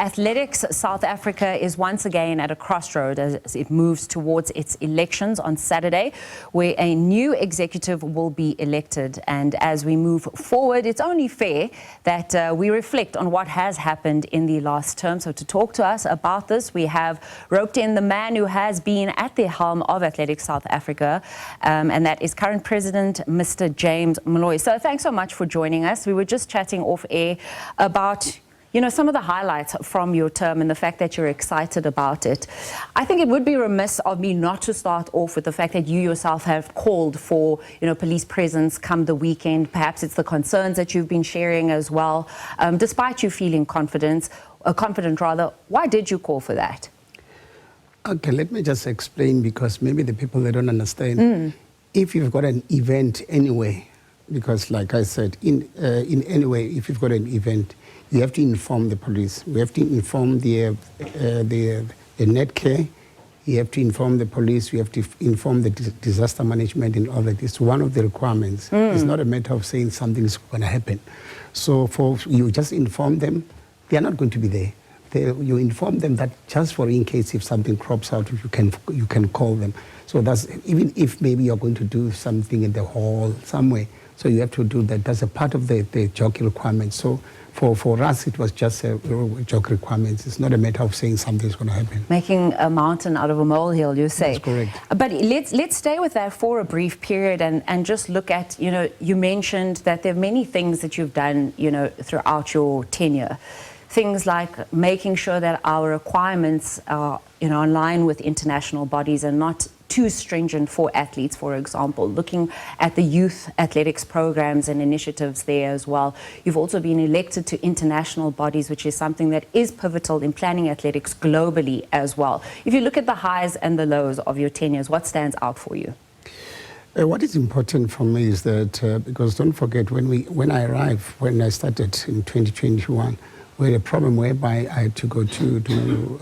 Athletics South Africa is once again at a crossroad as it moves towards its elections on Saturday, where a new executive will be elected. And as we move forward, it's only fair that we reflect on what has happened in the last term. So to talk to us about this, we have roped in the man who has been at the helm of Athletics South Africa, and that is current president, Mr. James Moloi. So thanks so much for joining us. We were just chatting off air about some of the highlights from your term and the fact that you're excited about it. I think it would be remiss of me not to start off with the fact that you yourself have called for, police presence come the weekend. Perhaps it's the concerns that you've been sharing as well. Despite you feeling confident, why did you call for that? Okay, let me just explain, because maybe the people, they don't understand. If you've got an event anyway, because like I said, in any way, if you've got an event, you have to inform the police. We have to inform the Netcare. You have to inform the police. You have to inform the disaster management and all that. It's one of the requirements. It's not a matter of saying something is going to happen. So you just inform them. They are not going to be there. You inform them that just for in case if something crops out, you can call them. So that's even if maybe you're going to do something in the hall somewhere. So you have to do that. That's a part of the jockey requirements. So for us, it was just a jockey requirements. It's not a matter of saying something's going to happen. Making a mountain out of a molehill, you say. That's correct. But let's stay with that for a brief period and just look at, you mentioned that there are many things that you've done, throughout your tenure. Things like making sure that our requirements are, in line with international bodies and not too stringent for athletes, for example, looking at the youth athletics programs and initiatives there as well. You've also been elected to international bodies, which is something that is pivotal in planning athletics globally as well. If you look at the highs and the lows of your tenures, what stands out for you? What is important for me is that, because don't forget, when I started in 2021, we had a problem whereby I had to go to do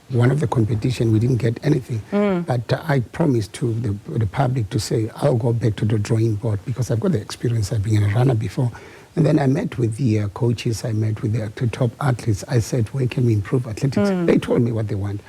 one of the competition. We didn't get anything. But I promised to the public to say, I'll go back to the drawing board, because I've got the experience. I've been a runner before. And then I met with the coaches. I met with the top athletes. I said, where can we improve athletics? They told me what they want.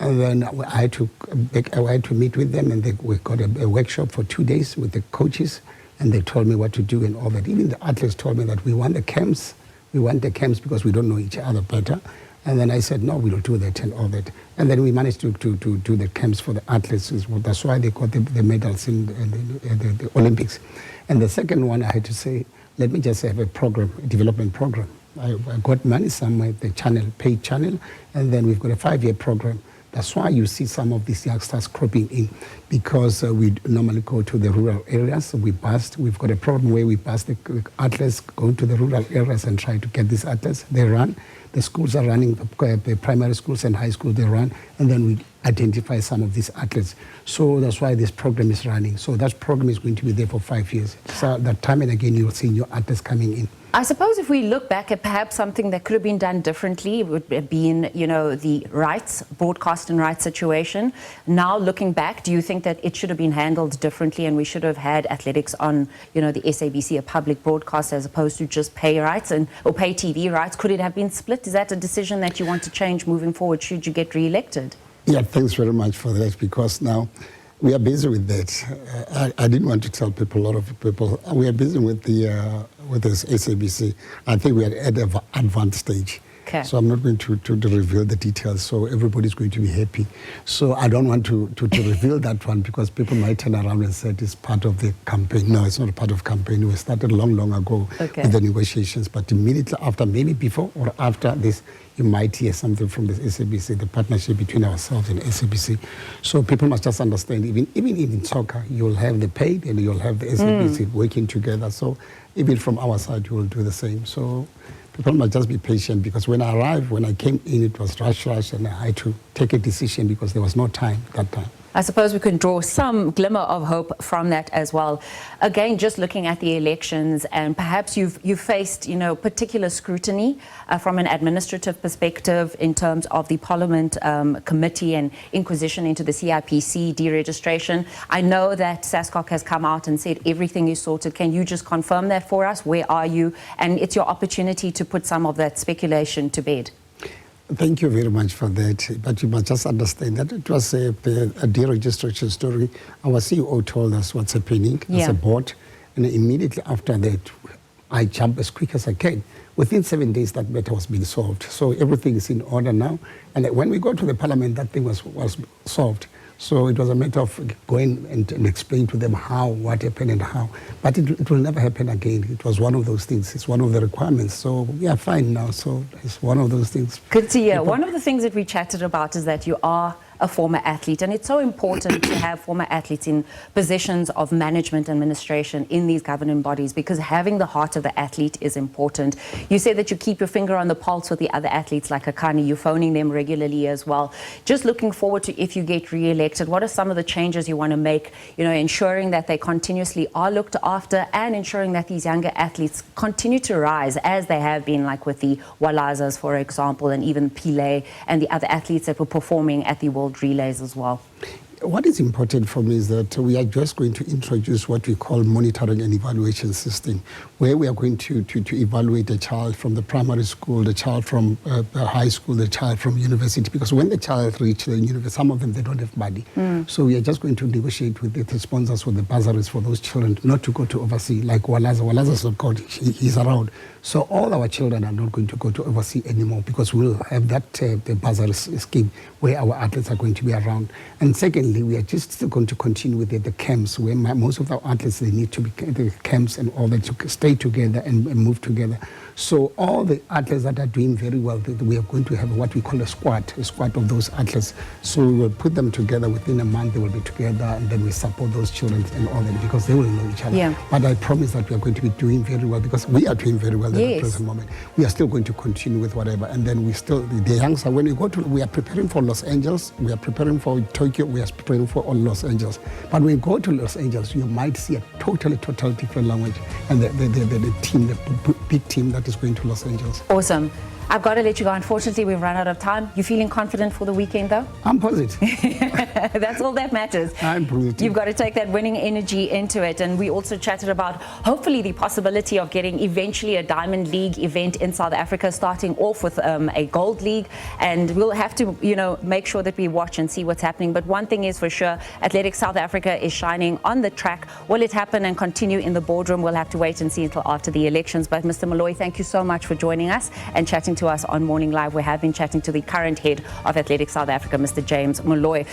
And then I had to meet with them, and we got a workshop for 2 days with the coaches, and they told me what to do and all that. Even the athletes told me that we want the camps. We want the camps because we don't know each other better. And then I said, no, we'll do that and all that. And then we managed to do the camps for the athletes. That's why they got the medals in the Olympics. And the second one, I had to say, let me just have a development program. I got money somewhere, the paid channel, and then we've got a 5-year program. That's why you see some of these youngsters cropping in, because we normally go to the rural areas. We've got a program where we bus the athletes, go to the rural areas and try to get these athletes. They run. The schools are running, the primary schools and high schools, they run, and then we identify some of these athletes. So that's why this program is running. So that program is going to be there for 5 years. So that time and again, you'll see new athletes coming in. I suppose if we look back at perhaps something that could have been done differently, it would have been, the broadcast and rights situation. Now looking back, do you think that it should have been handled differently and we should have had athletics on, the SABC, a public broadcast, as opposed to just pay rights or pay TV rights? Could it have been split? Is that a decision that you want to change moving forward should you get re-elected? Yeah, thanks very much for that, because now we are busy with that. I didn't want to tell people, a lot of people. We are busy with this SABC. I think we are at an advanced stage. Okay. So I'm not going to reveal the details, so everybody's going to be happy. So I don't want to reveal that one, because people might turn around and say it's part of the campaign. No, it's not a part of campaign. We started long ago with the negotiations, but immediately after, maybe before or after this, you might hear something from the SABC, the partnership between ourselves and SABC. So people must just understand, even in soccer, you'll have the paid and you'll have the SABC working together. So even from our side, you will do the same. So people must just be patient, because when I came in, it was rush, and I had to take a decision because there was no time at that time. I suppose we can draw some glimmer of hope from that as well. Again, just looking at the elections, and perhaps you've faced, particular scrutiny from an administrative perspective in terms of the Parliament committee and inquisition into the CIPC deregistration. I know that SASCOC has come out and said everything is sorted. Can you just confirm that for us? Where are you? And it's your opportunity to put some of that speculation to bed. Thank you very much for that. But you must just understand that it was a deregistration story. Our CEO told us what's happening as a board, and immediately after that, I jumped as quick as I can. Within 7 days, that matter was being solved. So everything is in order now. And when we go to the parliament, that thing was solved. So it was a matter of going and explain to them how, what happened and how. But it will never happen again. It was one of those things. It's one of the requirements. So we are fine now. So it's one of those things. Good to hear. One of the things that we chatted about is that you are a former athlete, and it's so important to have former athletes in positions of management administration in these governing bodies, because having the heart of the athlete is important. You say that you keep your finger on the pulse with the other athletes like Akani, you're phoning them regularly as well. Just looking forward to, if you get re-elected, what are some of the changes you want to make, ensuring that they continuously are looked after and ensuring that these younger athletes continue to rise as they have been, like with the Walazas, for example, and even Pile and the other athletes that were performing at the World Relays as well? What is important for me is that we are just going to introduce what we call monitoring and evaluation system, where we are going to evaluate a child from the primary school, the child from high school, the child from university, because when the child reaches the university, some of them, they don't have money. So we are just going to negotiate with the sponsors with the bursaries for those children not to go to overseas, like Walaza. Walaza's not going, he's around. So all our children are not going to go to overseas anymore, because we'll have that the bursary scheme where our athletes are going to be around. And secondly, we are just still going to continue with the camps, where most of our athletes, they need to be the camps and all that, to stay together and move together. So all the athletes that are doing very well, we are going to have what we call a squad of those athletes. So we will put them together within a month, they will be together, and then we support those children and all that, because they will know each other. Yeah. But I promise that we are going to be doing very well, because we are doing very well at the present moment. We are still going to continue with whatever, and then we still, the youngsters, when we go to, we are preparing for Los Angeles, we are preparing for Tokyo, we are preparing for all Los Angeles. But when we go to Los Angeles, you might see a totally different language, and the team, the big team that is going to Los Angeles. Awesome. I've got to let you go. Unfortunately, we've run out of time. You feeling confident for the weekend, though? I'm positive. That's all that matters. I'm positive. You've got to take that winning energy into it. And we also chatted about, hopefully, the possibility of getting eventually a Diamond League event in South Africa, starting off with a Gold League. And we'll have to, make sure that we watch and see what's happening. But one thing is for sure, Athletics South Africa is shining on the track. Will it happen and continue in the boardroom? We'll have to wait and see until after the elections. But Mr. Moloi, thank you so much for joining us and chatting to us on Morning Live. We have been chatting to the current head of Athletics South Africa, Mr. James Moloi.